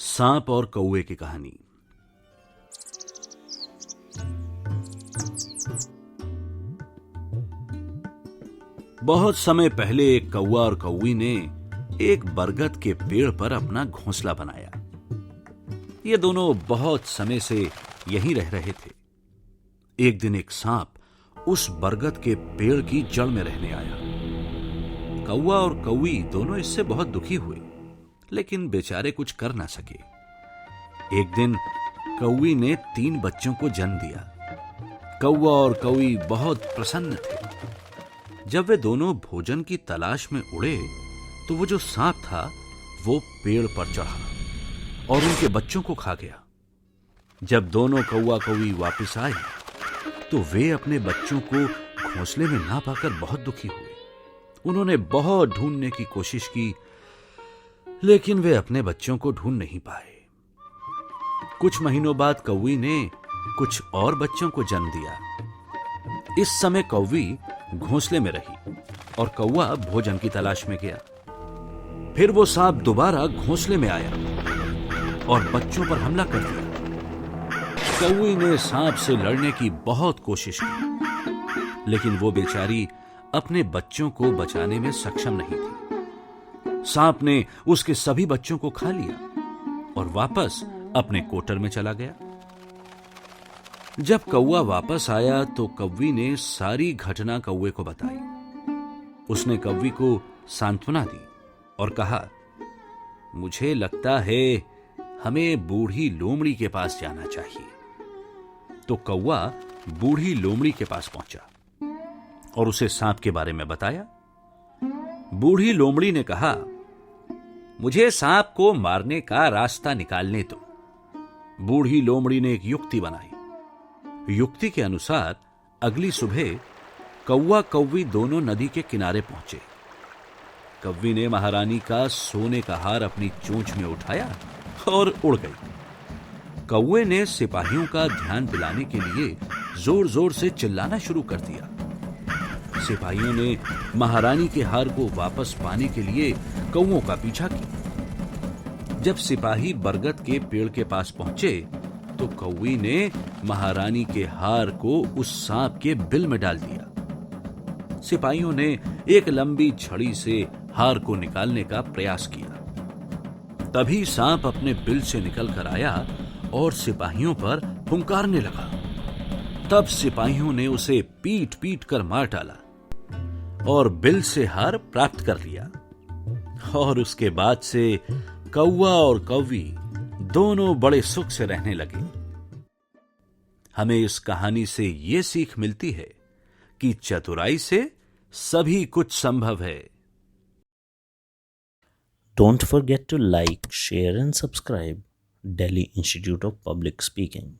सांप और कौवे की कहानी। बहुत समय पहले एक कौवा और कौवी ने एक बरगद के पेड़ पर अपना घोंसला बनाया। ये दोनों बहुत समय से यहीं रह रहे थे। एक दिन एक सांप उस बरगद के पेड़ की जड़ में रहने आया। कौवा और कौवी दोनों इससे बहुत दुखी हुए, लेकिन बेचारे कुछ कर ना सके। एक दिन कौवी ने 3 बच्चों को जन्म दिया। कौवा और कौवी बहुत प्रसन्न थे। जब वे दोनों भोजन की तलाश में उड़े तो वो जो सांप था वो पेड़ पर चढ़ा और उनके बच्चों को खा गया। जब दोनों कौवा कौवी वापस आए तो वे अपने बच्चों को घोंसले में ना पाकर बहुत दुखी हुए। उन्होंने बहुत ढूंढने की कोशिश की, लेकिन वे अपने बच्चों को ढूंढ नहीं पाए। कुछ महीनों बाद कौवी ने कुछ और बच्चों को जन्म दिया। इस समय कौवी घोंसले में रही और कौवा भोजन की तलाश में गया। फिर वो सांप दोबारा घोंसले में आया और बच्चों पर हमला कर दिया। कौवी ने सांप से लड़ने की बहुत कोशिश की, लेकिन वो बेचारी अपने बच्चों को बचाने में सक्षम नहीं थी। सांप ने उसके सभी बच्चों को खा लिया और वापस अपने कोटर में चला गया। जब कौवा वापस आया तो कौवी ने सारी घटना कौवे को बताई। उसने कौवी को सांत्वना दी और कहा, मुझे लगता है हमें बूढ़ी लोमड़ी के पास जाना चाहिए। तो कौवा बूढ़ी लोमड़ी के पास पहुंचा और उसे सांप के बारे में बताया। बूढ़ी लोमड़ी ने कहा, मुझे सांप को मारने का रास्ता निकालने दो। बूढ़ी लोमड़ी ने एक युक्ति बनाई। युक्ति के अनुसार अगली सुबह कौवा कौवी दोनों नदी के किनारे पहुंचे। कौवी ने महारानी का सोने का हार अपनी चोंच में उठाया और उड़ गई। कौवे ने सिपाहियों का ध्यान दिलाने के लिए जोर जोर से चिल्लाना शुरू कर दिया। सिपाहियों ने महारानी के हार को वापस पाने के लिए कौवों का पीछा किया। जब सिपाही बरगद के पेड़ के पास पहुंचे तो कौवी ने महारानी के हार को उस सांप के बिल में डाल दिया। सिपाहियों ने एक लंबी छड़ी से हार को निकालने का प्रयास किया। तभी सांप अपने बिल से निकलकर आया और सिपाहियों पर फुंकारने लगा। तब सिपाहियों ने उसे पीट पीट कर मार डाला और बिल से हार प्राप्त कर लिया। और उसके बाद से कौवा और कौवी दोनों बड़े सुख से रहने लगे। हमें इस कहानी से ये सीख मिलती है कि चतुराई से सभी कुछ संभव है। Don't forget to like, share and subscribe Delhi Institute of Public Speaking.